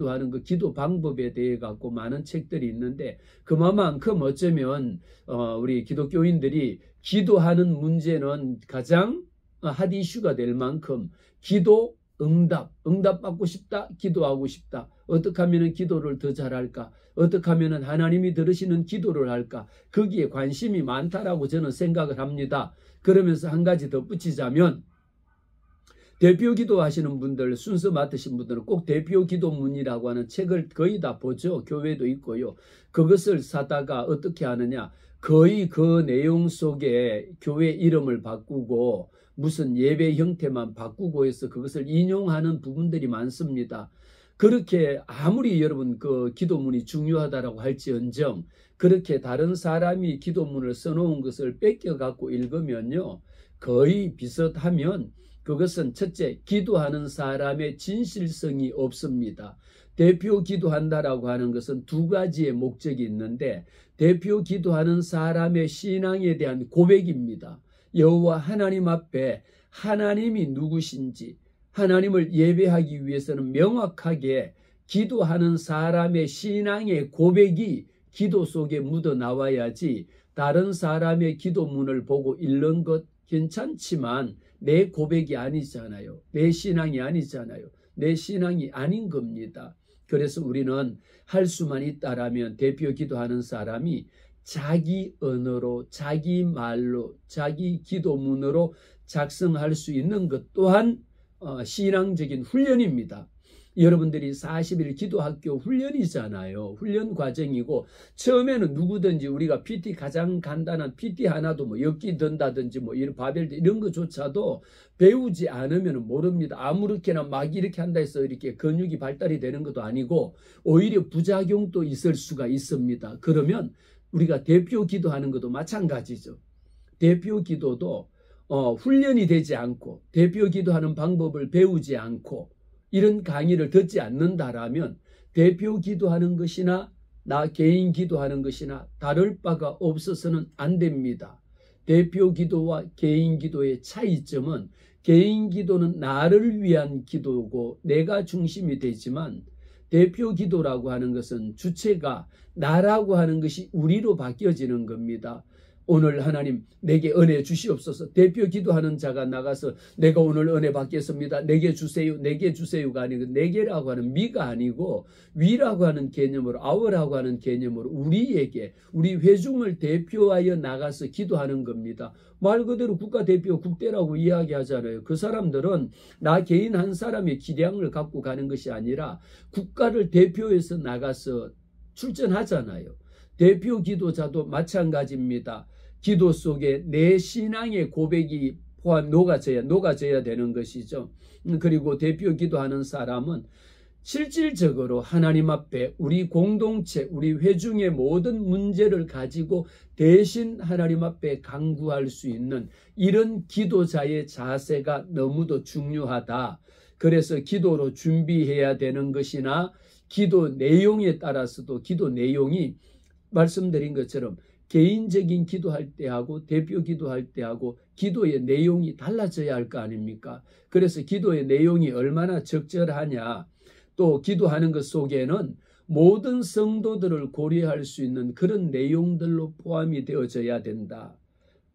하는 그 기도 방법에 대해 갖고 많은 책들이 있는데, 그만큼 어쩌면 우리 기독교인들이 기도하는 문제는 가장 핫 이슈가 될 만큼 기도 응답 받고 싶다, 기도하고 싶다, 어떻게 하면 기도를 더 잘할까, 어떻게 하면 하나님이 들으시는 기도를 할까, 거기에 관심이 많다라고 저는 생각을 합니다. 그러면서 한 가지 덧붙이자면, 대표 기도하시는 분들, 순서 맡으신 분들은 꼭 대표 기도문이라고 하는 책을 거의 다 보죠. 교회도 있고요. 그것을 사다가 어떻게 하느냐, 거의 그 내용 속에 교회 이름을 바꾸고 무슨 예배 형태만 바꾸고 해서 그것을 인용하는 부분들이 많습니다. 그렇게 아무리 여러분 그 기도문이 중요하다라고 할지언정, 그렇게 다른 사람이 기도문을 써놓은 것을 뺏겨갖고 읽으면요, 거의 비슷하면 그것은 첫째, 기도하는 사람의 진실성이 없습니다. 대표 기도한다라고 하는 것은 두 가지의 목적이 있는데, 대표 기도하는 사람의 신앙에 대한 고백입니다. 여호와 하나님 앞에 하나님이 누구신지, 하나님을 예배하기 위해서는 명확하게 기도하는 사람의 신앙의 고백이 기도 속에 묻어 나와야지, 다른 사람의 기도문을 보고 읽는 것 괜찮지만 내 고백이 아니잖아요. 내 신앙이 아니잖아요. 내 신앙이 아닌 겁니다. 그래서 우리는 할 수만 있다라면 대표 기도하는 사람이 자기 언어로, 자기 말로, 자기 기도문으로 작성할 수 있는 것 또한 신앙적인 훈련입니다. 여러분들이 40일 기도학교 훈련이잖아요. 훈련 과정이고, 처음에는 누구든지 우리가 PT, 가장 간단한 PT 하나도 뭐 엮기 든다든지 뭐 이런 바벨 이런 것조차도 배우지 않으면 모릅니다. 아무렇게나 막 이렇게 한다 해서 이렇게 근육이 발달이 되는 것도 아니고 오히려 부작용도 있을 수가 있습니다. 그러면 우리가 대표 기도하는 것도 마찬가지죠. 대표 기도도 훈련이 되지 않고 대표 기도하는 방법을 배우지 않고 이런 강의를 듣지 않는다라면 대표 기도하는 것이나 나 개인 기도하는 것이나 다를 바가 없어서는 안 됩니다. 대표 기도와 개인 기도의 차이점은, 개인 기도는 나를 위한 기도고 내가 중심이 되지만, 대표 기도라고 하는 것은 주체가 나라고 하는 것이 우리로 바뀌어지는 겁니다. 오늘 하나님 내게 은혜 주시옵소서. 대표 기도하는 자가 나가서 내가 오늘 은혜 받겠습니다, 내게 주세요, 내게 주세요가 아니고, 내게라고 하는 미가 아니고 위라고 하는 개념으로, 아워라고 하는 개념으로 우리에게, 우리 회중을 대표하여 나가서 기도하는 겁니다. 말 그대로 국가대표, 국대라고 이야기하잖아요. 그 사람들은 나 개인 한 사람의 기량을 갖고 가는 것이 아니라 국가를 대표해서 나가서 출전하잖아요. 대표 기도자도 마찬가지입니다. 기도 속에 내 신앙의 고백이 녹아져야 되는 것이죠. 그리고 대표 기도하는 사람은 실질적으로 하나님 앞에 우리 공동체, 우리 회중의 모든 문제를 가지고 대신 하나님 앞에 간구할 수 있는 이런 기도자의 자세가 너무도 중요하다. 그래서 기도로 준비해야 되는 것이나 기도 내용에 따라서도 기도 내용이 말씀드린 것처럼 개인적인 기도할 때하고 대표 기도할 때하고 기도의 내용이 달라져야 할 거 아닙니까? 그래서 기도의 내용이 얼마나 적절하냐, 또 기도하는 것 속에는 모든 성도들을 고려할 수 있는 그런 내용들로 포함이 되어져야 된다.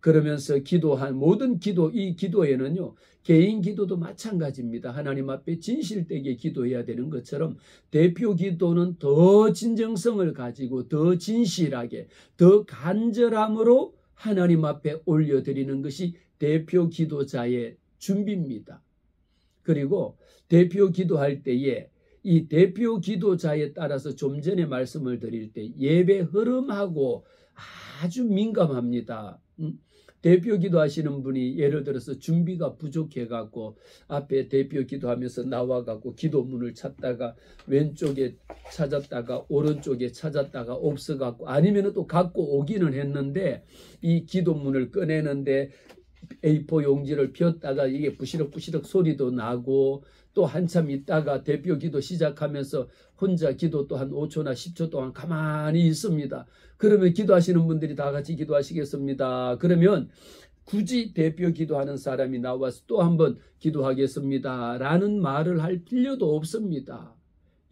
그러면서 기도한 모든 기도, 이 기도에는요, 개인 기도도 마찬가지입니다. 하나님 앞에 진실되게 기도해야 되는 것처럼 대표 기도는 더 진정성을 가지고 더 진실하게, 더 간절함으로 하나님 앞에 올려드리는 것이 대표 기도자의 준비입니다. 그리고 대표 기도할 때에 이 대표 기도자에 따라서 좀 전에 말씀을 드릴 때 예배 흐름하고 아주 민감합니다. 대표 기도하시는 분이 예를 들어서 준비가 부족해갖고 앞에 대표 기도하면서 나와갖고 기도문을 찾다가 왼쪽에 찾았다가 오른쪽에 찾았다가 없어갖고, 아니면 또 갖고 오기는 했는데 이 기도문을 꺼내는데 A4 용지를 폈다가 이게 부시럭부시럭 소리도 나고, 또 한참 있다가 대표 기도 시작하면서 혼자 기도 또 한 5초나 10초 동안 가만히 있습니다. 그러면 기도하시는 분들이 다 같이 기도하시겠습니다. 그러면 굳이 대표 기도하는 사람이 나와서 또 한번 기도하겠습니다 라는 말을 할 필요도 없습니다.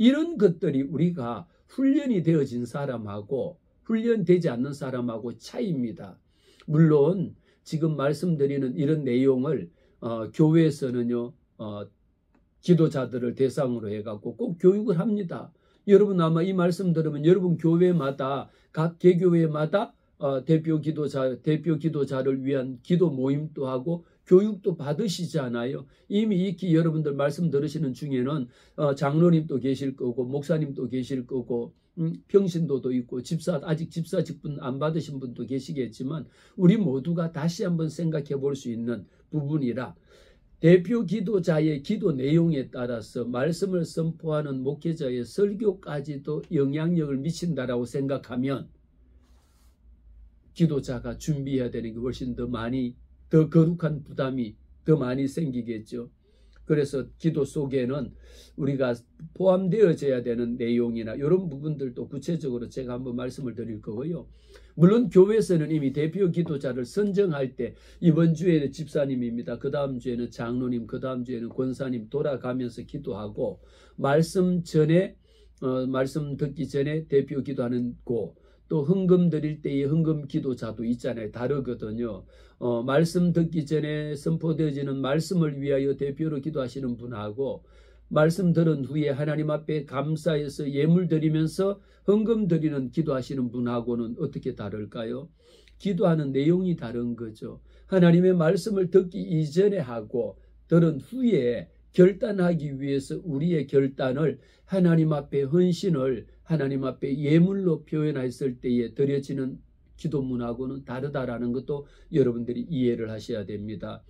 이런 것들이 우리가 훈련이 되어진 사람하고 훈련되지 않는 사람하고 차이입니다. 물론 지금 말씀드리는 이런 내용을 교회에서는요 기도자들을 대상으로 해갖고 꼭 교육을 합니다. 여러분 아마 이 말씀 들으면 여러분 교회마다 각 개교회마다 대표 기도자를 위한 기도 모임도 하고 교육도 받으시잖아요. 이미 익히 여러분들 말씀 들으시는 중에는 장로님도 계실 거고 목사님도 계실 거고 평신도도 있고 아직 집사 직분 안 받으신 분도 계시겠지만 우리 모두가 다시 한번 생각해 볼 수 있는 부분이라 대표 기도자의 기도 내용에 따라서 말씀을 선포하는 목회자의 설교까지도 영향력을 미친다라고 생각하면 기도자가 준비해야 되는 게 훨씬 더 거룩한 부담이 더 많이 생기겠죠. 그래서 기도 속에는 우리가 포함되어져야 되는 내용이나 이런 부분들도 구체적으로 제가 한번 말씀을 드릴 거고요. 물론 교회에서는 이미 대표 기도자를 선정할 때 이번 주에는 집사님입니다. 그 다음 주에는 장로님, 그 다음 주에는 권사님 돌아가면서 기도하고 말씀 듣기 전에 대표 기도하는 곳 또 헌금 드릴 때의 헌금 기도자도 있잖아요. 다르거든요. 말씀 듣기 전에 선포되어지는 말씀을 위하여 대표로 기도하시는 분하고 말씀 들은 후에 하나님 앞에 감사해서 예물 드리면서 헌금 드리는 기도하시는 분하고는 어떻게 다를까요? 기도하는 내용이 다른 거죠. 하나님의 말씀을 듣기 이전에 하고 들은 후에 결단하기 위해서 우리의 결단을 하나님 앞에 헌신을 하나님 앞에 예물로 표현했을 때에 드려지는 기도문하고는 다르다라는 것도 여러분들이 이해를 하셔야 됩니다.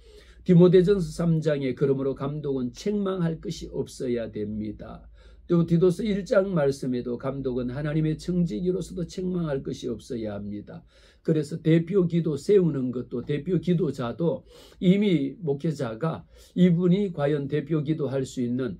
디모데전서 3장에 그러므로 감독은 책망할 것이 없어야 됩니다. 또 디도서 1장 말씀에도 감독은 하나님의 청지기로서도 책망할 것이 없어야 합니다. 그래서 대표 기도 세우는 것도 대표 기도자도 이미 목회자가 이분이 과연 대표 기도할 수 있는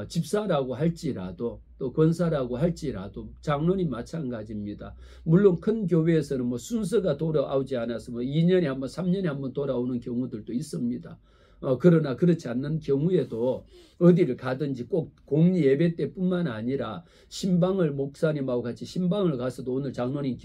집사라고 할지라도 또 권사라고 할지라도 장로님 마찬가지입니다. 물론 큰 교회에서는 순서가 돌아오지 않아서 2년에 한 번, 3년에 한 번 돌아오는 경우들도 있습니다. 그러나 그렇지 않는 경우에도 어디를 가든지 꼭 공예배 때뿐만 아니라 신방을 목사님하고 같이 신방을 가서도 오늘 장로님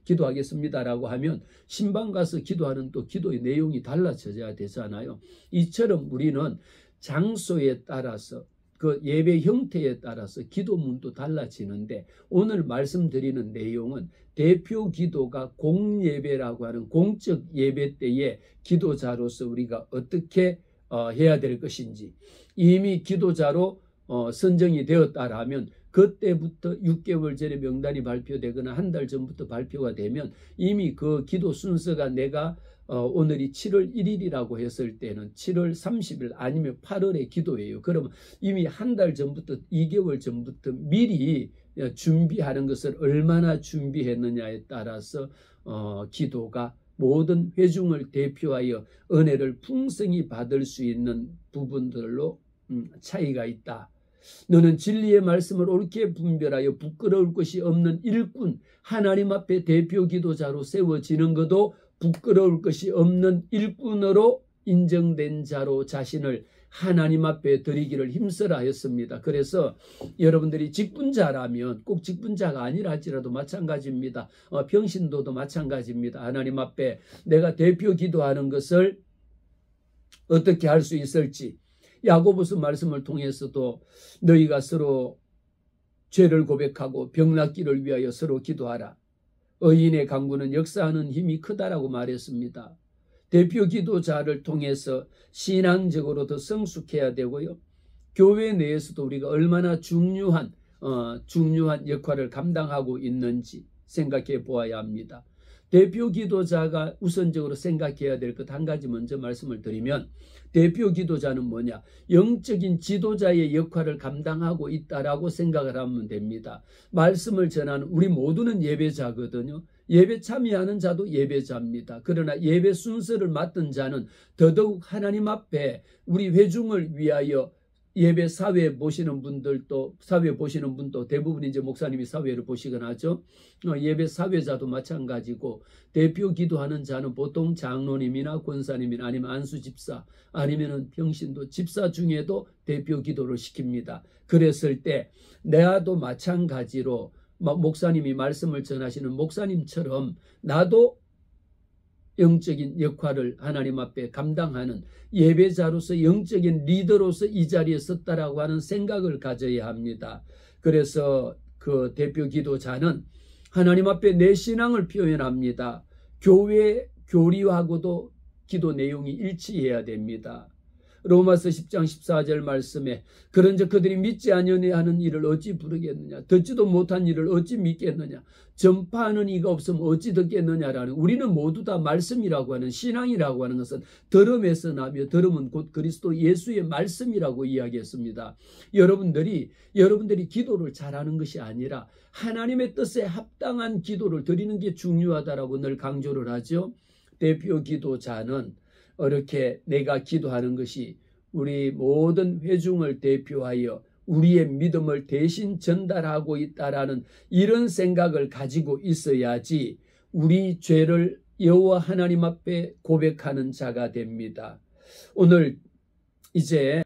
기도하겠습니다라고 하면 신방 가서 기도하는 또 기도의 내용이 달라져야 되잖아요. 이처럼 우리는 장소에 따라서 그 예배 형태에 따라서 기도문도 달라지는데 오늘 말씀드리는 내용은 대표 기도가 공예배라고 하는 공적 예배 때의 기도자로서 우리가 어떻게 해야 될 것인지 이미 기도자로 선정이 되었다라면 그때부터 6개월 전에 명단이 발표되거나 한 달 전부터 발표가 되면 이미 그 기도 순서가 내가 오늘이 7월 1일이라고 했을 때는 7월 30일 아니면 8월에 기도예요. 그러면 이미 한 달 전부터 2개월 전부터 미리 준비하는 것을 얼마나 준비했느냐에 따라서 기도가 모든 회중을 대표하여 은혜를 풍성히 받을 수 있는 부분들로 차이가 있다. 너는 진리의 말씀을 옳게 분별하여 부끄러울 것이 없는 일꾼 하나님 앞에 대표 기도자로 세워지는 것도 부끄러울 것이 없는 일꾼으로 인정된 자로 자신을 하나님 앞에 드리기를 힘쓰라 했습니다. 그래서 여러분들이 직분자라면 꼭 직분자가 아니라 할지라도 마찬가지입니다. 평신도도 마찬가지입니다. 하나님 앞에 내가 대표 기도하는 것을 어떻게 할 수 있을지 야고보서 말씀을 통해서도 너희가 서로 죄를 고백하고 병낫기를 위하여 서로 기도하라. 의인의 강구는 역사하는 힘이 크다라고 말했습니다. 대표 기도자를 통해서 신앙적으로 더 성숙해야 되고요. 교회 내에서도 우리가 얼마나 중요한 역할을 감당하고 있는지 생각해 보아야 합니다. 대표 기도자가 우선적으로 생각해야 될 것 한 가지 먼저 말씀을 드리면 대표 기도자는 뭐냐? 영적인 지도자의 역할을 감당하고 있다라고 생각을 하면 됩니다. 말씀을 전하는 우리 모두는 예배자거든요. 예배 참여하는 자도 예배자입니다. 그러나 예배 순서를 맡은 자는 더더욱 하나님 앞에 우리 회중을 위하여 예배 사회 보시는 분들도, 사회 보시는 분도 대부분 이제 목사님이 사회를 보시거나 하죠. 예배 사회자도 마찬가지고, 대표 기도하는 자는 보통 장로님이나 권사님이나 아니면 안수집사 아니면은 평신도 집사 중에도 대표 기도를 시킵니다. 그랬을 때 내가도 마찬가지로 목사님이 말씀을 전하시는 목사님처럼 나도 영적인 역할을 하나님 앞에 감당하는 예배자로서 영적인 리더로서 이 자리에 섰다라고 하는 생각을 가져야 합니다. 그래서 그 대표 기도자는 하나님 앞에 내 신앙을 표현합니다. 교회 교리하고도 기도 내용이 일치해야 됩니다. 로마서 10장 14절 말씀에 그런즉 그들이 믿지 아니하는 일을 어찌 부르겠느냐, 듣지도 못한 일을 어찌 믿겠느냐, 전파하는 이가 없으면 어찌 듣겠느냐라는, 우리는 모두 다 말씀이라고 하는, 신앙이라고 하는 것은 들음에서 나며 들음은 곧 그리스도 예수의 말씀이라고 이야기했습니다. 여러분들이 기도를 잘하는 것이 아니라 하나님의 뜻에 합당한 기도를 드리는 게 중요하다라고 늘 강조를 하죠. 대표 기도자는 이렇게 내가 기도하는 것이 우리 모든 회중을 대표하여 우리의 믿음을 대신 전달하고 있다라는 이런 생각을 가지고 있어야지 우리 죄를 여호와 하나님 앞에 고백하는 자가 됩니다. 오늘 이제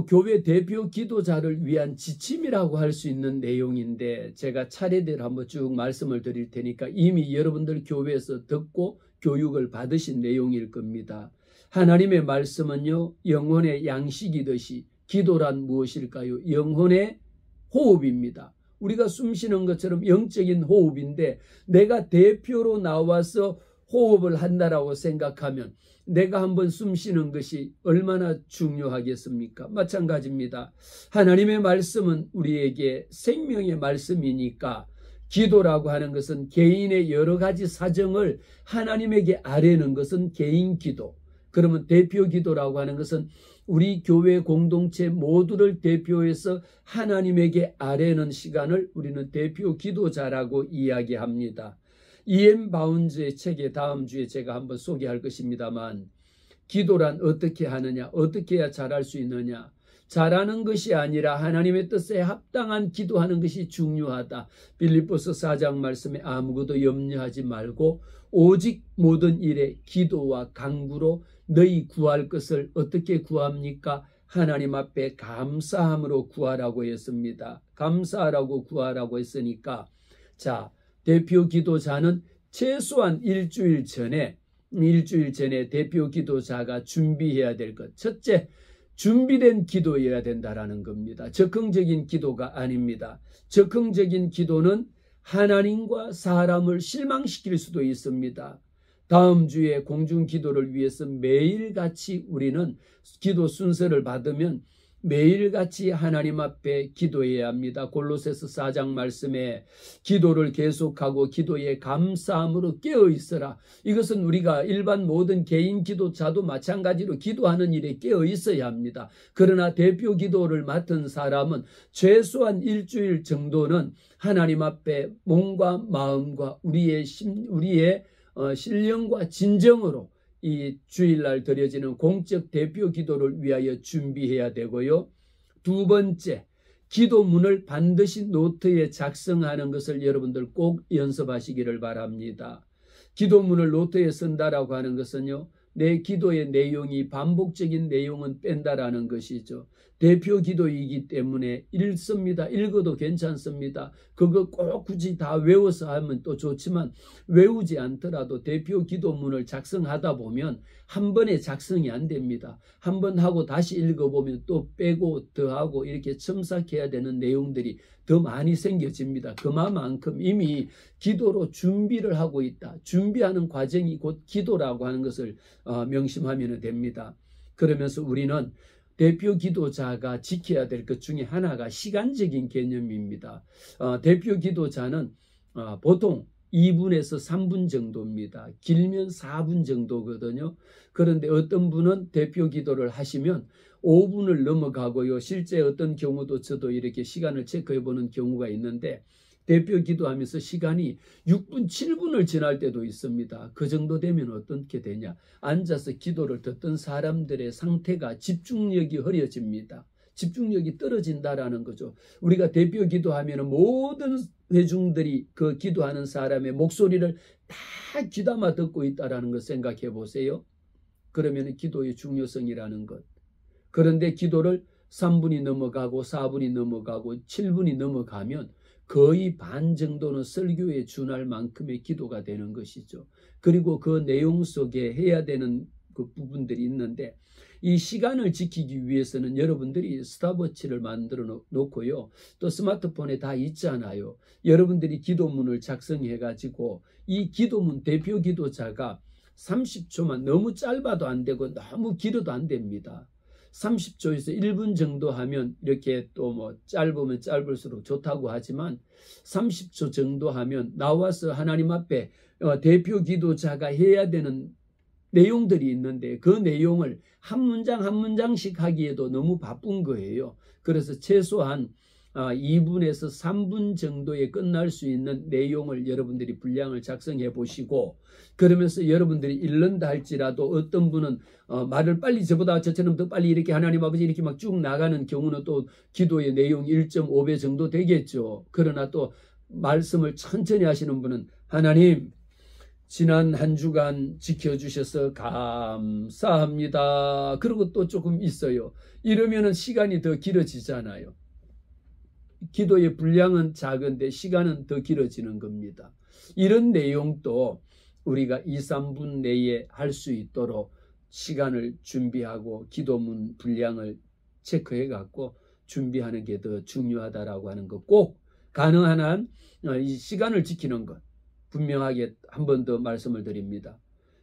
교회 대표 기도자를 위한 지침이라고 할 수 있는 내용인데, 제가 차례대로 한번 쭉 말씀을 드릴 테니까 이미 여러분들 교회에서 듣고 교육을 받으신 내용일 겁니다. 하나님의 말씀은요, 영혼의 양식이듯이 기도란 무엇일까요? 영혼의 호흡입니다. 우리가 숨 쉬는 것처럼 영적인 호흡인데, 내가 대표로 나와서 호흡을 한다라고 생각하면 내가 한번 숨 쉬는 것이 얼마나 중요하겠습니까? 마찬가지입니다. 하나님의 말씀은 우리에게 생명의 말씀이니까 기도라고 하는 것은 개인의 여러 가지 사정을 하나님에게 아뢰는 것은 개인 기도. 그러면 대표 기도라고 하는 것은 우리 교회 공동체 모두를 대표해서 하나님에게 아뢰는 시간을 우리는 대표 기도자라고 이야기합니다. E.M. 바운즈의 책에 다음 주에 제가 한번 소개할 것입니다만, 기도란 어떻게 하느냐, 어떻게 해야 잘할 수 있느냐, 잘하는 것이 아니라 하나님의 뜻에 합당한 기도하는 것이 중요하다. 빌립보서 4장 말씀에 아무것도 염려하지 말고 오직 모든 일에 기도와 간구로 너희 구할 것을 어떻게 구합니까? 하나님 앞에 감사함으로 구하라고 했습니다. 감사하라고 구하라고 했으니까, 자, 대표 기도자는 최소한 일주일 전에 대표 기도자가 준비해야 될 것. 첫째, 준비된 기도여야 된다라는 겁니다. 적극적인 기도가 아닙니다. 적극적인 기도는 하나님과 사람을 실망시킬 수도 있습니다. 다음 주에 공중 기도를 위해서 매일같이 우리는 기도 순서를 받으면 매일같이 하나님 앞에 기도해야 합니다. 골로새서 4장 말씀에 기도를 계속하고 기도에 감사함으로 깨어 있어라. 이것은 우리가 일반 모든 개인 기도자도 마찬가지로 기도하는 일에 깨어 있어야 합니다. 그러나 대표 기도를 맡은 사람은 최소한 일주일 정도는 하나님 앞에 몸과 마음과 우리의 신령과 진정으로 이 주일날 드려지는 공적 대표 기도를 위하여 준비해야 되고요. 두 번째, 기도문을 반드시 노트에 작성하는 것을 여러분들 꼭 연습하시기를 바랍니다. 기도문을 노트에 쓴다라고 하는 것은요, 내 기도의 내용이 반복적인 내용은 뺀다라는 것이죠. 대표 기도이기 때문에 읽습니다. 읽어도 괜찮습니다. 그거 꼭 굳이 다 외워서 하면 또 좋지만 외우지 않더라도 대표 기도문을 작성하다 보면 한 번에 작성이 안 됩니다. 한 번 하고 다시 읽어보면 또 빼고 더하고 이렇게 첨삭해야 되는 내용들이 더 많이 생겨집니다. 그만큼 이미 기도로 준비를 하고 있다. 준비하는 과정이 곧 기도라고 하는 것을 명심하면 됩니다. 그러면서 우리는 대표 기도자가 지켜야 될 것 중에 하나가 시간적인 개념입니다. 대표 기도자는 보통 2분에서 3분 정도입니다. 길면 4분 정도거든요. 그런데 어떤 분은 대표 기도를 하시면 5분을 넘어가고요. 실제 어떤 경우도 저도 이렇게 시간을 체크해 보는 경우가 있는데 대표 기도하면서 시간이 6분, 7분을 지날 때도 있습니다. 그 정도 되면 어떻게 되냐? 앉아서 기도를 듣던 사람들의 상태가 집중력이 흐려집니다. 집중력이 떨어진다라는 거죠. 우리가 대표 기도하면 모든 회중들이 그 기도하는 사람의 목소리를 다 귀담아 듣고 있다라는 걸 생각해 보세요. 그러면 기도의 중요성이라는 것. 그런데 기도를 3분이 넘어가고 4분이 넘어가고 7분이 넘어가면 거의 반 정도는 설교에 준할 만큼의 기도가 되는 것이죠. 그리고 그 내용 속에 해야 되는 그 부분들이 있는데 이 시간을 지키기 위해서는 여러분들이 스탑워치를 만들어 놓고요. 또 스마트폰에 다 있잖아요. 여러분들이 기도문을 작성해 가지고 이 기도문 대표 기도자가 30초만 너무 짧아도 안 되고 너무 길어도 안 됩니다. 30초에서 1분 정도 하면 이렇게 또 뭐 짧으면 짧을수록 좋다고 하지만 30초 정도 하면 나와서 하나님 앞에 대표 기도자가 해야 되는 내용들이 있는데 그 내용을 한 문장 한 문장씩 하기에도 너무 바쁜 거예요. 그래서 최소한 2분에서 3분 정도에 끝날 수 있는 내용을 여러분들이 분량을 작성해 보시고 그러면서 여러분들이 읽는다 할지라도 어떤 분은 말을 빨리 저보다 저처럼 더 빨리 이렇게 하나님 아버지 이렇게 막 쭉 나가는 경우는 또 기도의 내용 1.5배 정도 되겠죠. 그러나 또 말씀을 천천히 하시는 분은 하나님 지난 한 주간 지켜주셔서 감사합니다. 그리고 또 조금 있어요. 이러면은 시간이 더 길어지잖아요. 기도의 분량은 작은데 시간은 더 길어지는 겁니다. 이런 내용도 우리가 2, 3분 내에 할 수 있도록 시간을 준비하고 기도문 분량을 체크해 갖고 준비하는 게 더 중요하다라고 하는 것 꼭 가능한 한 이 시간을 지키는 것 분명하게 한 번 더 말씀을 드립니다.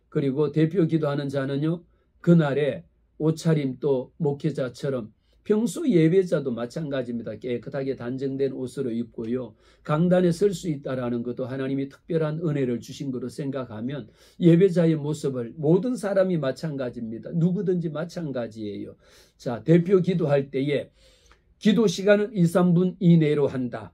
그리고 대표 기도하는 자는요. 그날에 옷차림 또 목회자처럼 평소 예배자도 마찬가지입니다. 깨끗하게 단정된 옷으로 입고요. 강단에 설 수 있다라는 것도 하나님이 특별한 은혜를 주신 것으로 생각하면 예배자의 모습을 모든 사람이 마찬가지입니다. 누구든지 마찬가지예요. 자, 대표 기도할 때에 기도 시간은 2, 3분 이내로 한다.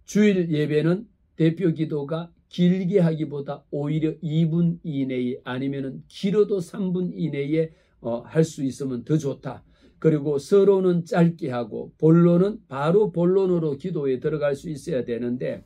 주일 예배는 대표 기도가 길게 하기보다 오히려 2분 이내에 아니면 길어도 3분 이내에 할 수 있으면 더 좋다. 그리고 서론은 짧게 하고 본론은 바로 본론으로 기도에 들어갈 수 있어야 되는데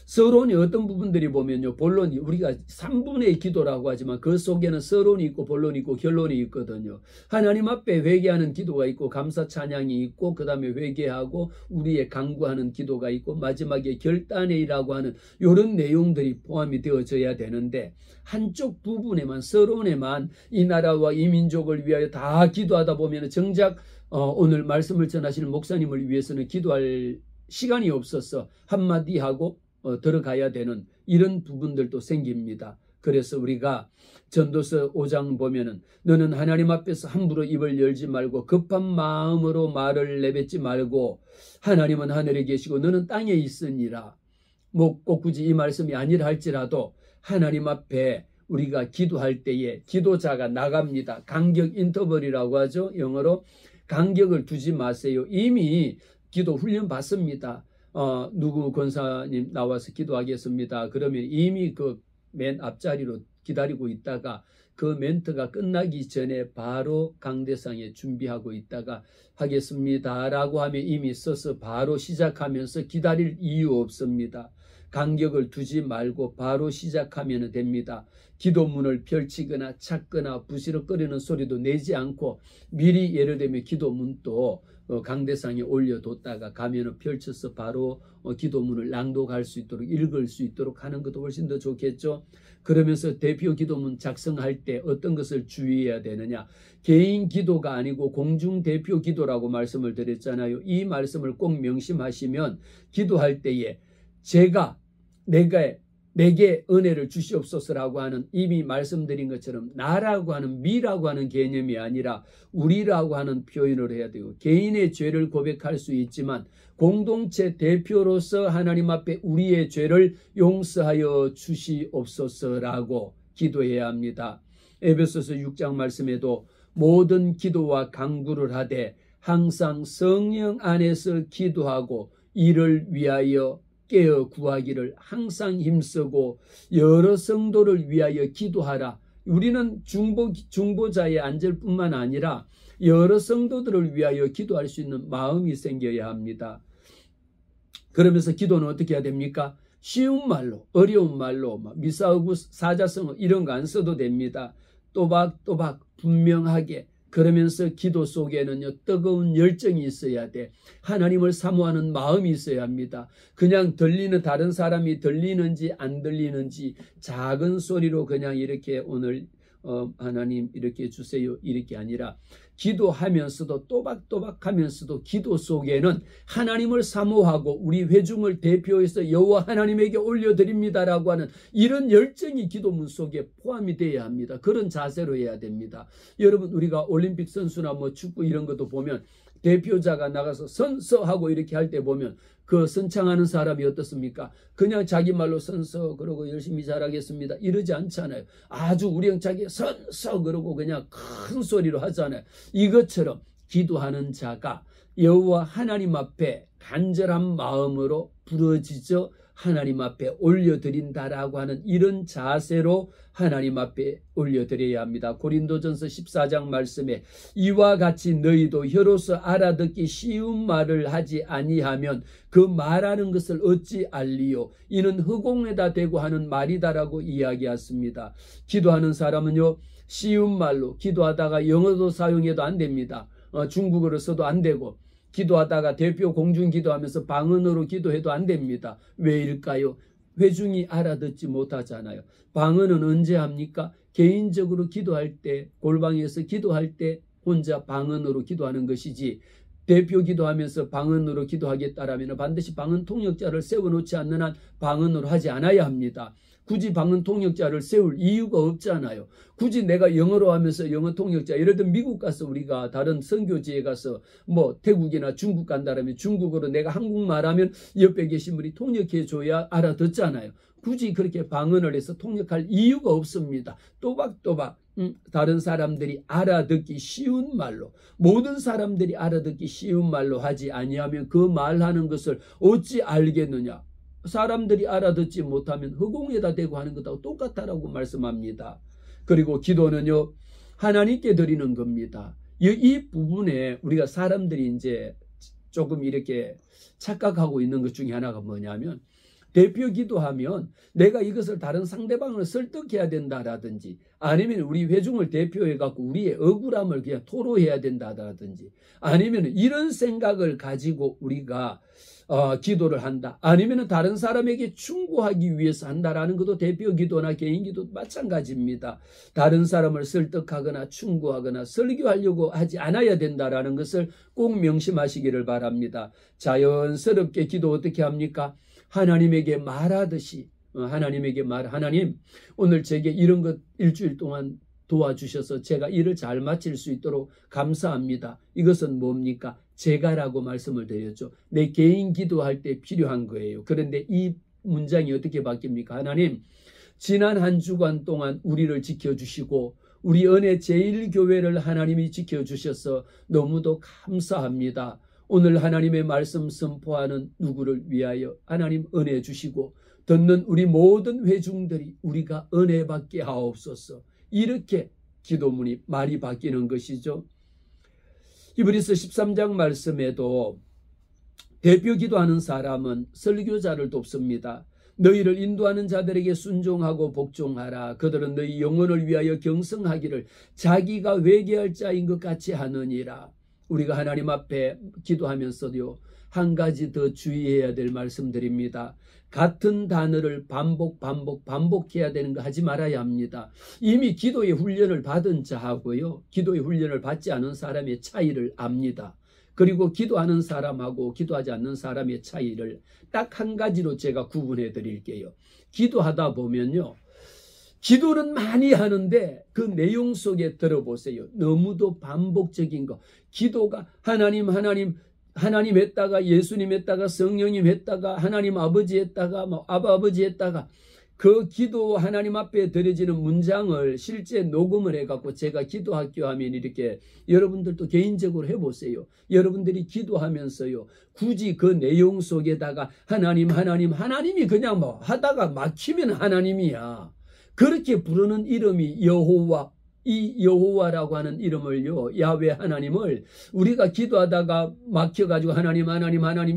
서론이 어떤 부분들이 보면요. 본론이 우리가 3분의 기도라고 하지만 그 속에는 서론이 있고 본론이 있고 결론이 있거든요. 하나님 앞에 회개하는 기도가 있고 감사 찬양이 있고 그 다음에 회개하고 우리의 간구하는 기도가 있고 마지막에 결단회의라고 하는 이런 내용들이 포함이 되어져야 되는데 한쪽 부분에만 서론에만 이 나라와 이 민족을 위하여 다 기도하다 보면 정작 오늘 말씀을 전하시는 목사님을 위해서는 기도할 시간이 없어서 한마디 하고 들어가야 되는 이런 부분들도 생깁니다. 그래서 우리가 전도서 5장 보면은 너는 하나님 앞에서 함부로 입을 열지 말고 급한 마음으로 말을 내뱉지 말고 하나님은 하늘에 계시고 너는 땅에 있으니라. 뭐 꼭 굳이 이 말씀이 아니라 할지라도 하나님 앞에 우리가 기도할 때에 기도자가 나갑니다. 간격 인터벌이라고 하죠. 영어로 간격을 두지 마세요. 이미 기도 훈련 받습니다. 누구 권사님 나와서 기도하겠습니다. 그러면 이미 그 맨 앞자리로 기다리고 있다가 그 멘트가 끝나기 전에 바로 강대상에 준비하고 있다가 하겠습니다라고 하면 이미 써서 바로 시작하면서 기다릴 이유 없습니다. 간격을 두지 말고 바로 시작하면 됩니다. 기도문을 펼치거나 찾거나 부시럭거리는 소리도 내지 않고 미리 예를 들면 기도문도 강대상에 올려뒀다가 가면은 펼쳐서 바로 기도문을 낭독할 수 있도록 읽을 수 있도록 하는 것도 훨씬 더 좋겠죠. 그러면서 대표 기도문 작성할 때 어떤 것을 주의해야 되느냐. 개인 기도가 아니고 공중 대표 기도라고 말씀을 드렸잖아요. 이 말씀을 꼭 명심하시면 기도할 때에 내게 은혜를 주시옵소서라고 하는 이미 말씀드린 것처럼 나라고 하는 미라고 하는 개념이 아니라 우리라고 하는 표현을 해야 되고 개인의 죄를 고백할 수 있지만 공동체 대표로서 하나님 앞에 우리의 죄를 용서하여 주시옵소서라고 기도해야 합니다. 에베소서 6장 말씀에도 모든 기도와 간구를 하되 항상 성령 안에서 기도하고 이를 위하여 깨어 구하기를 항상 힘쓰고 여러 성도를 위하여 기도하라. 우리는 중보자의 안절 뿐만 아니라 여러 성도들을 위하여 기도할 수 있는 마음이 생겨야 합니다. 그러면서 기도는 어떻게 해야 됩니까? 쉬운 말로, 어려운 말로, 미사오구 사자성어 이런 거 안 써도 됩니다. 또박또박 분명하게. 그러면서 기도 속에는요, 뜨거운 열정이 있어야 돼. 하나님을 사모하는 마음이 있어야 합니다. 그냥 다른 사람이 들리는지 안 들리는지 작은 소리로 그냥 이렇게 오늘 하나님 이렇게 주세요 이렇게 아니라 기도하면서도 또박또박 하면서도 기도 속에는 하나님을 사모하고 우리 회중을 대표해서 여호와 하나님에게 올려드립니다라고 하는 이런 열정이 기도문 속에 포함이 되어야 합니다. 그런 자세로 해야 됩니다. 여러분, 우리가 올림픽 선수나 뭐 축구 이런 것도 보면 대표자가 나가서 선서하고 이렇게 할 때 보면 그 선창하는 사람이 어떻습니까? 그냥 자기 말로 선서 그러고 열심히 잘하겠습니다 이러지 않잖아요. 아주 우렁차게 선서 그러고 그냥 큰 소리로 하잖아요. 이것처럼 기도하는 자가 여호와 하나님 앞에 간절한 마음으로 부르짖어 하나님 앞에 올려드린다라고 하는 이런 자세로 하나님 앞에 올려드려야 합니다. 고린도전서 14장 말씀에 이와 같이 너희도 혀로서 알아듣기 쉬운 말을 하지 아니하면 그 말하는 것을 어찌 알리요? 이는 허공에다 대고 하는 말이다라고 이야기했습니다. 기도하는 사람은요, 쉬운 말로 기도하다가 영어도 사용해도 안 됩니다. 중국어를 써도 안 되고 기도하다가 대표 공중 기도하면서 방언으로 기도해도 안 됩니다. 왜일까요? 회중이 알아듣지 못하잖아요. 방언은 언제 합니까? 개인적으로 기도할 때, 골방에서 기도할 때 혼자 방언으로 기도하는 것이지, 대표 기도하면서 방언으로 기도하겠다라면 반드시 방언 통역자를 세워놓지 않는 한 방언으로 하지 않아야 합니다. 굳이 방언 통역자를 세울 이유가 없잖아요. 굳이 내가 영어로 하면서 영어 통역자, 예를 들어 미국 가서 우리가 다른 선교지에 가서 뭐 태국이나 중국 간다라면 중국어로 내가 한국말하면 옆에 계신 분이 통역해 줘야 알아듣잖아요. 굳이 그렇게 방언을 해서 통역할 이유가 없습니다. 또박또박 다른 사람들이 알아듣기 쉬운 말로, 모든 사람들이 알아듣기 쉬운 말로 하지 아니하면 그 말하는 것을 어찌 알겠느냐? 사람들이 알아듣지 못하면 허공에다 대고 하는 것하고 똑같다라고 말씀합니다. 그리고 기도는요, 하나님께 드리는 겁니다. 이 부분에 우리가 사람들이 이제 조금 이렇게 착각하고 있는 것 중에 하나가 뭐냐면, 대표 기도하면 내가 이것을 다른 상대방을 설득해야 된다라든지, 아니면 우리 회중을 대표해 갖고 우리의 억울함을 그냥 토로해야 된다라든지, 아니면 이런 생각을 가지고 우리가 기도를 한다, 아니면 다른 사람에게 충고하기 위해서 한다라는 것도 대표 기도나 개인 기도도 마찬가지입니다. 다른 사람을 설득하거나 충고하거나 설교하려고 하지 않아야 된다라는 것을 꼭 명심하시기를 바랍니다. 자연스럽게 기도 어떻게 합니까? 하나님에게 말하듯이, 하나님 오늘 제게 이런 것 일주일 동안 도와주셔서 제가 일을 잘 마칠 수 있도록 감사합니다. 이것은 뭡니까? 제가라고 말씀을 드렸죠. 내 개인 기도할 때 필요한 거예요. 그런데 이 문장이 어떻게 바뀝니까? 하나님, 지난 한 주간 동안 우리를 지켜주시고 우리 은혜 제일교회를 하나님이 지켜주셔서 너무도 감사합니다. 오늘 하나님의 말씀 선포하는 누구를 위하여 하나님 은혜 주시고 듣는 우리 모든 회중들이 우리가 은혜 받게 하옵소서. 이렇게 기도문이 말이 바뀌는 것이죠. 히브리서 13장 말씀에도 대표 기도하는 사람은 설교자를 돕습니다. 너희를 인도하는 자들에게 순종하고 복종하라. 그들은 너희 영혼을 위하여 경성하기를 자기가 회개할 자인 것 같이 하느니라. 우리가 하나님 앞에 기도하면서도요, 한 가지 더 주의해야 될 말씀드립니다. 같은 단어를 반복해야 되는 거 하지 말아야 합니다. 이미 기도의 훈련을 받은 자하고요, 기도의 훈련을 받지 않은 사람의 차이를 압니다. 그리고 기도하는 사람하고 기도하지 않는 사람의 차이를 딱 한 가지로 제가 구분해 드릴게요. 기도하다 보면요, 기도는 많이 하는데 그 내용 속에 들어보세요. 너무도 반복적인 거. 기도가 하나님 했다가 예수님 했다가 성령님 했다가 하나님 아버지 했다가 아바 아버지 했다가, 그 기도 하나님 앞에 드려지는 문장을 실제 녹음을 해갖고 제가 기도학교 하면 이렇게 여러분들도 개인적으로 해보세요. 여러분들이 기도하면서요, 굳이 그 내용 속에다가 하나님이 그냥 하다가 막히면 하나님이야. 그렇게 부르는 이름이 여호와, 이 여호와라고 하는 이름을요, 야훼 하나님을 우리가 기도하다가 막혀가지고 하나님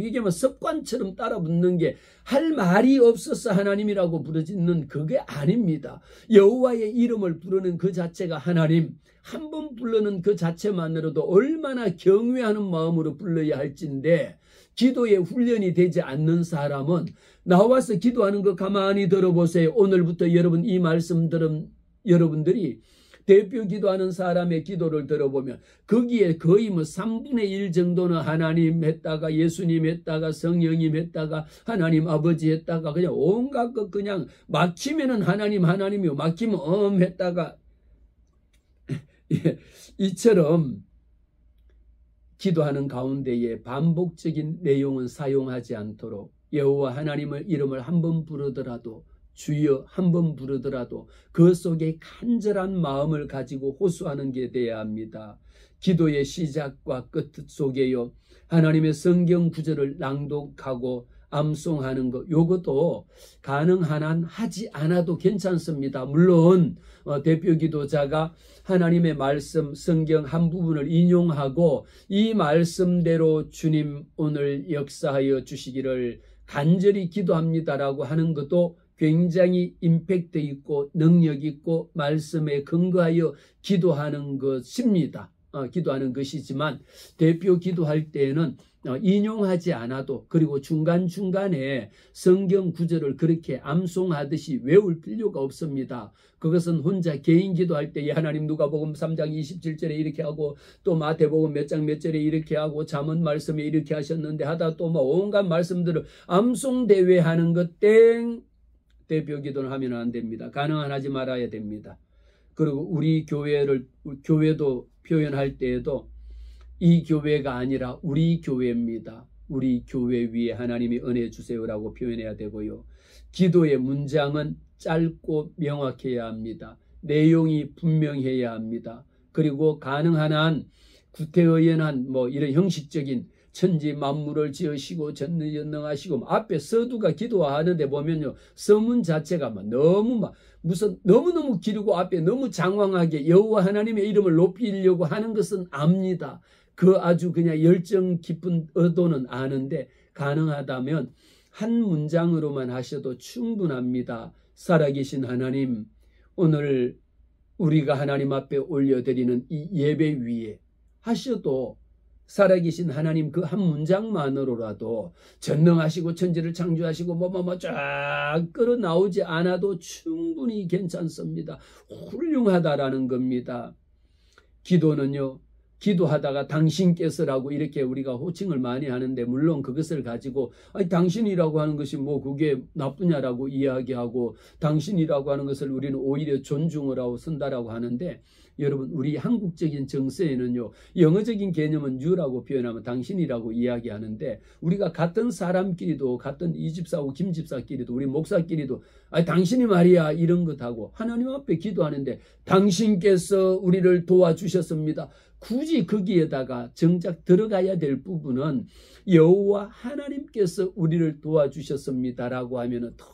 이게 뭐 습관처럼 따라붙는 게 할 말이 없어서 하나님이라고 부르짖는 그게 아닙니다. 여호와의 이름을 부르는 그 자체가 하나님, 한 번 부르는 그 자체만으로도 얼마나 경외하는 마음으로 불러야 할진데, 기도에 훈련이 되지 않는 사람은 나와서 기도하는 거 가만히 들어보세요. 오늘부터 여러분 이 말씀 들은 여러분들이 대표 기도하는 사람의 기도를 들어보면 거기에 거의 뭐 3분의 1 정도는 하나님 했다가 예수님 했다가 성령님 했다가 하나님 아버지 했다가 그냥 온갖 것 그냥 막히면은 하나님이요, 막히면 했다가 이처럼 기도하는 가운데에 반복적인 내용은 사용하지 않도록 여호와 하나님의 이름을 한 번 부르더라도, 주여 한 번 부르더라도 그 속에 간절한 마음을 가지고 호소하는 게 돼야 합니다. 기도의 시작과 끝 속에요, 하나님의 성경 구절을 낭독하고 암송하는 것, 요것도 가능한 한 하지 않아도 괜찮습니다. 물론 대표 기도자가 하나님의 말씀, 성경 한 부분을 인용하고 이 말씀대로 주님 오늘 역사하여 주시기를 간절히 기도합니다라고 하는 것도 굉장히 임팩트 있고 능력 있고 말씀에 근거하여 기도하는 것입니다. 기도하는 것이지만 대표 기도할 때에는 인용하지 않아도, 그리고 중간중간에 성경 구절을 그렇게 암송하듯이 외울 필요가 없습니다. 그것은 혼자 개인 기도할 때 하나님 누가복음 3장 27절에 이렇게 하고 또 마태복음 몇 장 몇 절에 이렇게 하고 잠언 말씀에 이렇게 하셨는데 하다 또 뭐 온갖 말씀들을 암송대회하는 것 땡, 대표 기도는 하면 안 됩니다. 가능한 하지 말아야 됩니다. 그리고 우리 교회도 표현할 때에도 이 교회가 아니라 우리 교회입니다. 우리 교회 위에 하나님이 은혜 주세요라고 표현해야 되고요. 기도의 문장은 짧고 명확해야 합니다. 내용이 분명해야 합니다. 그리고 가능한 한 구태의연한 뭐 이런 형식적인 천지 만물을 지으시고 전능하시고 앞에 서두가 기도하는데 보면요, 서문 자체가 너무너무 길고 앞에 너무 장황하게 여호와 하나님의 이름을 높이려고 하는 것은 압니다. 그 아주 그냥 열정 깊은 의도는 아는데 가능하다면 한 문장으로만 하셔도 충분합니다. 살아계신 하나님, 오늘 우리가 하나님 앞에 올려드리는 이 예배 위에 하셔도 살아계신 하나님 그 한 문장만으로라도 전능하시고 천지를 창조하시고 쫙 끌어 나오지 않아도 충분히 괜찮습니다. 훌륭하다라는 겁니다. 기도는요, 기도하다가 당신께서라고 이렇게 우리가 호칭을 많이 하는데, 물론 그것을 가지고 당신이라고 하는 것이 뭐 그게 나쁘냐라고 이야기하고 당신이라고 하는 것을 우리는 오히려 존중을 하고 쓴다라고 하는데, 여러분 우리 한국적인 정서에는요, 영어적인 개념은 you라고 표현하면 당신이라고 이야기하는데, 우리가 같은 사람끼리도, 같은 이 집사하고 김 집사끼리도, 우리 목사끼리도 당신이 말이야 이런 것하고 하나님 앞에 기도하는데 당신께서 우리를 도와주셨습니다. 굳이 거기에다가 정작 들어가야 될 부분은 여호와 하나님께서 우리를 도와주셨습니다라고 하면 더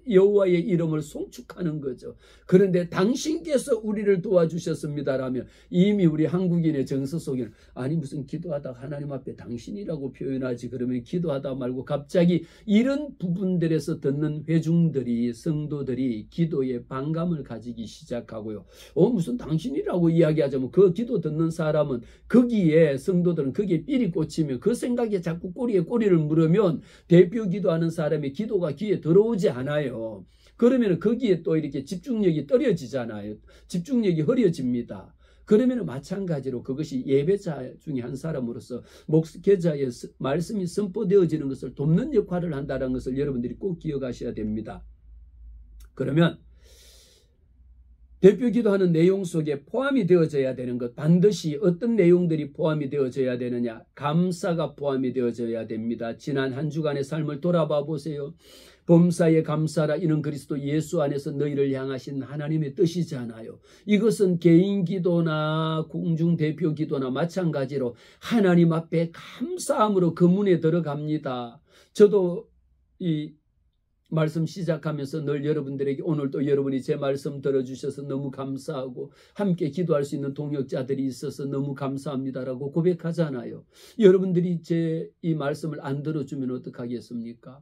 여호와의 이름을 송축하는 거죠. 그런데 당신께서 우리를 도와주셨습니다라면 이미 우리 한국인의 정서 속에는 아니 무슨 기도하다가 하나님 앞에 당신이라고 표현하지, 그러면 기도하다 말고 갑자기 이런 부분들에서 듣는 회중들이, 성도들이 기도에 반감을 가지기 시작하고요. 무슨 당신이라고 이야기하자면 그 기도 듣는 사람은 거기에, 성도들은 거기에 삘이 꽂히면 그 생각에 자꾸 꼬리에 꼬리를 물으면 대표 기도하는 사람의 기도가 귀에 들어오지 않아요. 그러면 거기에 또 이렇게 집중력이 떨어지잖아요. 집중력이 흐려집니다. 그러면 마찬가지로 그것이 예배자 중에 한 사람으로서 목회자의 말씀이 선포되어지는 것을 돕는 역할을 한다는 것을 여러분들이 꼭 기억하셔야 됩니다. 그러면 대표 기도하는 내용 속에 포함이 되어져야 되는 것, 반드시 어떤 내용들이 포함이 되어져야 되느냐? 감사가 포함이 되어져야 됩니다. 지난 한 주간의 삶을 돌아봐 보세요. 범사에 감사라, 이는 그리스도 예수 안에서 너희를 향하신 하나님의 뜻이잖아요. 이것은 개인 기도나 공중 대표 기도나 마찬가지로 하나님 앞에 감사함으로 그 문에 들어갑니다. 저도 이 말씀 시작하면서 늘 여러분들에게 오늘도 여러분이 제 말씀 들어주셔서 너무 감사하고 함께 기도할 수 있는 동역자들이 있어서 너무 감사합니다라고 고백하잖아요. 여러분들이 제 이 말씀을 안 들어주면 어떡하겠습니까?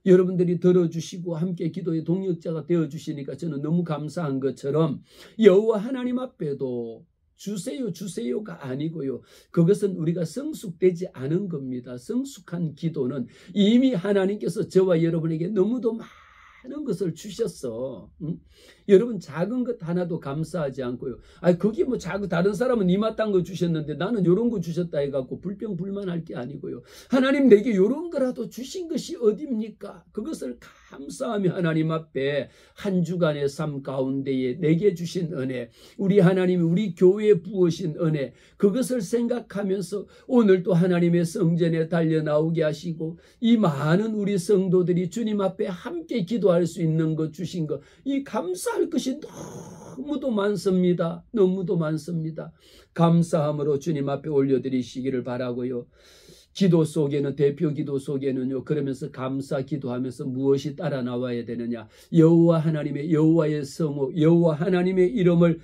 여러분들이 들어주시고 함께 기도의 동역자가 되어주시니까 저는 너무 감사한 것처럼 여호와 하나님 앞에도 주세요가 아니고요. 그것은 우리가 성숙되지 않은 겁니다. 성숙한 기도는 이미 하나님께서 저와 여러분에게 너무도 많은 것을 주셨어. 여러분 작은 것 하나도 감사하지 않고요. 그게 뭐 다른 사람은 이마땅 거 주셨는데 나는 요런 거 주셨다 해갖고 불평불만할 게 아니고요. 하나님 내게 요런 거라도 주신 것이 어딥니까? 그것을 감사하며 하나님 앞에 한 주간의 삶 가운데에 내게 주신 은혜, 우리 하나님이 우리 교회에 부으신 은혜, 그것을 생각하면서 오늘도 하나님의 성전에 달려나오게 하시고 이 많은 우리 성도들이 주님 앞에 함께 기도할 수 있는 것 주신 것, 이 감사할 것이 너무도 많습니다. 너무도 많습니다. 감사함으로 주님 앞에 올려드리시기를 바라고요. 기도 속에는, 대표 기도 속에는요, 그러면서 감사 기도하면서 무엇이 따라 나와야 되느냐? 여호와 하나님의, 여호와의 성호, 여호와 하나님의 이름을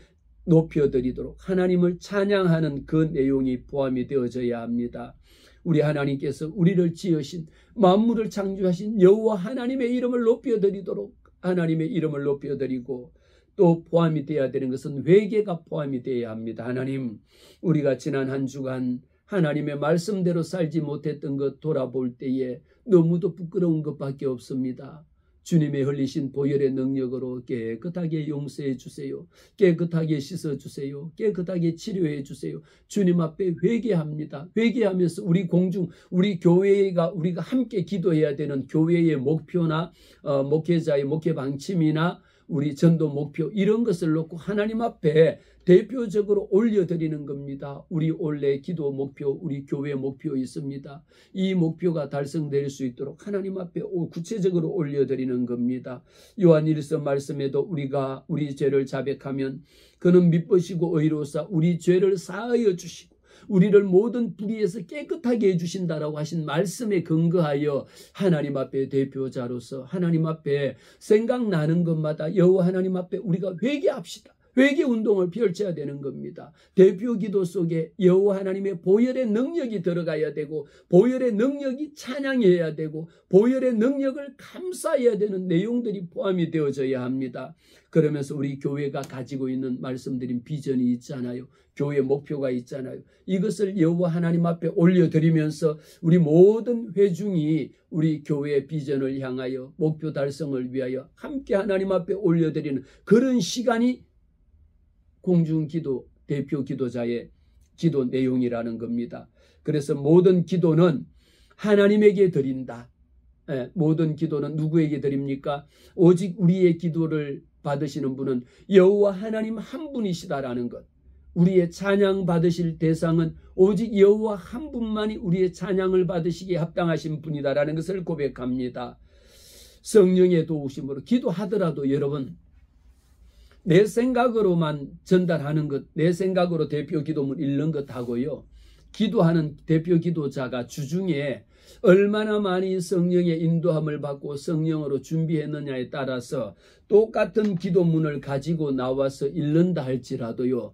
높여드리도록 하나님을 찬양하는 그 내용이 포함이 되어져야 합니다. 우리 하나님께서 우리를 지으신, 만물을 창조하신 여호와 하나님의 이름을 높여드리도록 하나님의 이름을 높여드리고, 또 포함이 되어야 되는 것은 회개가 포함이 되어야 합니다. 하나님, 우리가 지난 한 주간 하나님의 말씀대로 살지 못했던 것 돌아볼 때에 너무도 부끄러운 것밖에 없습니다. 주님의 흘리신 보혈의 능력으로 깨끗하게 용서해 주세요. 깨끗하게 씻어 주세요. 깨끗하게 치료해 주세요. 주님 앞에 회개합니다. 회개하면서 우리 공중, 우리 교회가, 우리가 함께 기도해야 되는 교회의 목표나 목회자의 목회 방침이나 우리 전도 목표, 이런 것을 놓고 하나님 앞에 대표적으로 올려드리는 겁니다. 우리 올해 기도 목표, 우리 교회 목표 있습니다. 이 목표가 달성될 수 있도록 하나님 앞에 구체적으로 올려드리는 겁니다. 요한일서 말씀에도 우리가 우리 죄를 자백하면 그는 미쁘시고 의로우사 우리 죄를 사하여 주시고 우리를 모든 불의에서 깨끗하게 해주신다라고 하신 말씀에 근거하여 하나님 앞에 대표자로서 하나님 앞에 생각나는 것마다 여호와 하나님 앞에 우리가 회개합시다. 회개 운동을 펼쳐야 되는 겁니다. 대표 기도 속에 여호와 하나님의 보혈의 능력이 들어가야 되고, 보혈의 능력이 찬양해야 되고, 보혈의 능력을 감사해야 되는 내용들이 포함이 되어져야 합니다. 그러면서 우리 교회가 가지고 있는 말씀드린 비전이 있잖아요. 교회 목표가 있잖아요. 이것을 여호와 하나님 앞에 올려드리면서 우리 모든 회중이 우리 교회의 비전을 향하여 목표 달성을 위하여 함께 하나님 앞에 올려드리는 그런 시간이 공중기도, 대표 기도자의 기도 내용이라는 겁니다. 그래서 모든 기도는 하나님에게 드린다. 모든 기도는 누구에게 드립니까? 오직 우리의 기도를 받으시는 분은 여호와 하나님 한 분이시다라는 것. 우리의 찬양 받으실 대상은 오직 여호와 한 분만이 우리의 찬양을 받으시기에 합당하신 분이다라는 것을 고백합니다. 성령의 도우심으로 기도하더라도 여러분, 내 생각으로만 전달하는 것, 내 생각으로 대표 기도문 읽는 것하고요, 기도하는 대표 기도자가 주중에 얼마나 많이 성령의 인도함을 받고 성령으로 준비했느냐에 따라서 똑같은 기도문을 가지고 나와서 읽는다 할지라도요,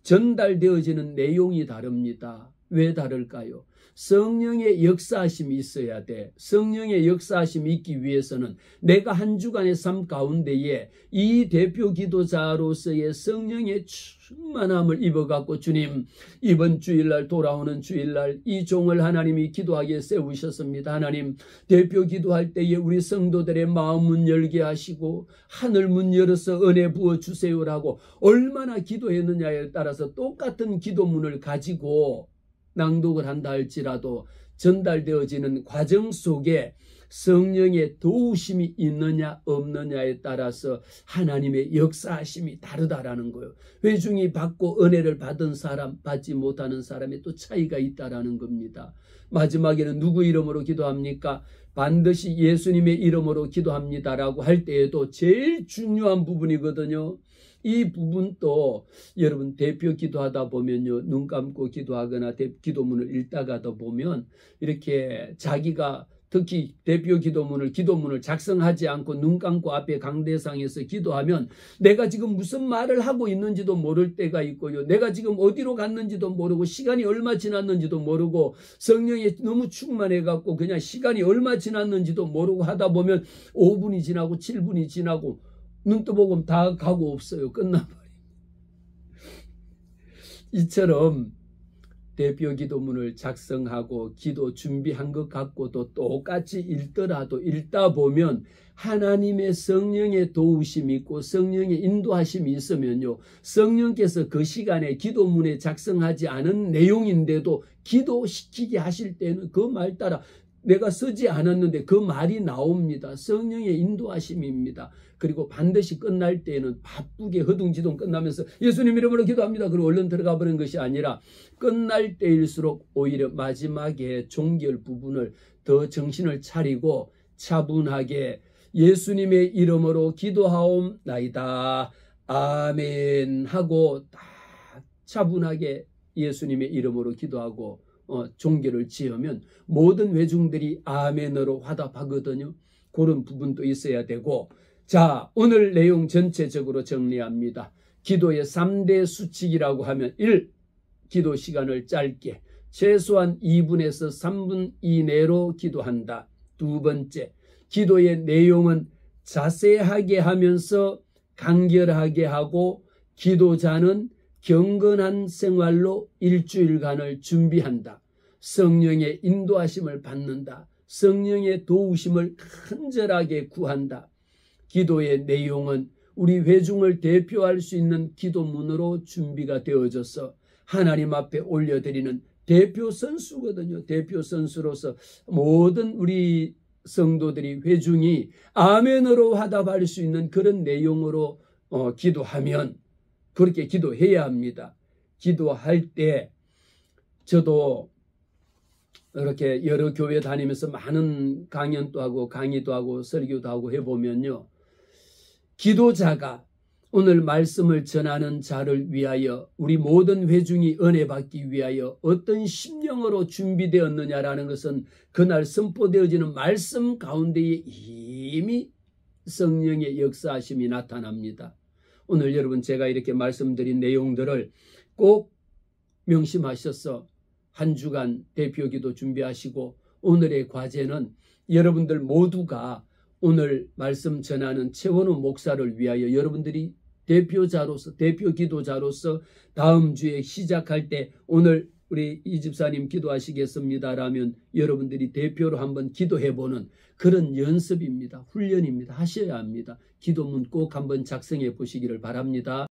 전달되어지는 내용이 다릅니다. 왜 다를까요? 성령의 역사하심이 있어야 돼. 성령의 역사하심이 있기 위해서는 내가 한 주간의 삶 가운데에 이 대표 기도자로서의 성령의 충만함을 입어갖고, 주님, 이번 주일날, 돌아오는 주일날 이 종을 하나님이 기도하게 세우셨습니다. 하나님, 대표 기도할 때에 우리 성도들의 마음 문 열게 하시고 하늘 문 열어서 은혜 부어주세요라고 얼마나 기도했느냐에 따라서 똑같은 기도문을 가지고 낭독을 한다 할지라도 전달되어지는 과정 속에 성령의 도우심이 있느냐 없느냐에 따라서 하나님의 역사하심이 다르다라는 거예요. 회중이 받고 은혜를 받은 사람, 받지 못하는 사람의 또 차이가 있다라는 겁니다. 마지막에는 누구 이름으로 기도합니까? 반드시 예수님의 이름으로 기도합니다라고 할 때에도 제일 중요한 부분이거든요. 이 부분도 여러분 대표 기도하다 보면요, 눈 감고 기도하거나 기도문을 읽다가도 보면 이렇게 자기가 특히 대표 기도문을 작성하지 않고 눈 감고 앞에 강대상에서 기도하면 내가 지금 무슨 말을 하고 있는지도 모를 때가 있고요. 내가 지금 어디로 갔는지도 모르고 시간이 얼마 지났는지도 모르고 성령에 너무 충만해갖고 그냥 시간이 얼마 지났는지도 모르고 하다 보면 5분이 지나고 7분이 지나고 눈 떠보면 다 가고 없어요. 끝나버려요. 이처럼 대표 기도문을 작성하고 기도 준비한 것 갖고도 똑같이 읽다 보면 하나님의 성령의 도우심이 있고 성령의 인도하심이 있으면요. 성령께서 그 시간에 기도문에 작성하지 않은 내용인데도 기도시키게 하실 때는 그 말 따라 내가 쓰지 않았는데 그 말이 나옵니다. 성령의 인도하심입니다. 그리고 반드시 끝날 때에는 바쁘게 허둥지둥 끝나면서 예수님 이름으로 기도합니다. 그리고 얼른 들어가 버리는 것이 아니라 끝날 때일수록 오히려 마지막에 종결 부분을 더 정신을 차리고 차분하게 예수님의 이름으로 기도하옵나이다. 아멘 하고 딱 차분하게 예수님의 이름으로 기도하고 종결을 지으면 모든 회중들이 아멘으로 화답하거든요. 그런 부분도 있어야 되고, 자, 오늘 내용 전체적으로 정리합니다. 기도의 3대 수칙이라고 하면 1. 기도 시간을 짧게 최소한 2분에서 3분 이내로 기도한다. 2번째, 기도의 내용은 자세하게 하면서 간결하게 하고 기도자는 경건한 생활로 일주일간을 준비한다. 성령의 인도하심을 받는다. 성령의 도우심을 간절하게 구한다. 기도의 내용은 우리 회중을 대표할 수 있는 기도문으로 준비가 되어져서 하나님 앞에 올려드리는 대표 선수거든요. 대표 선수로서 모든 우리 성도들이 회중이 아멘으로 화답할 수 있는 그런 내용으로 기도하면 그렇게 기도해야 합니다. 기도할 때 저도 이렇게 여러 교회 다니면서 많은 강연도 하고 강의도 하고 설교도 하고 해보면요. 기도자가 오늘 말씀을 전하는 자를 위하여 우리 모든 회중이 은혜 받기 위하여 어떤 심령으로 준비되었느냐라는 것은 그날 선포되어지는 말씀 가운데에 이미 성령의 역사하심이 나타납니다. 오늘 여러분 제가 이렇게 말씀드린 내용들을 꼭 명심하셔서 한 주간 대표기도 준비하시고 오늘의 과제는 여러분들 모두가 오늘 말씀 전하는 최원우 목사를 위하여 여러분들이 대표자로서 대표기도자로서 다음 주에 시작할 때 오늘 우리 이 집사님 기도하시겠습니다라면 여러분들이 대표로 한번 기도해보는 그런 연습입니다. 훈련입니다. 하셔야 합니다. 기도문 꼭 한번 작성해 보시기를 바랍니다.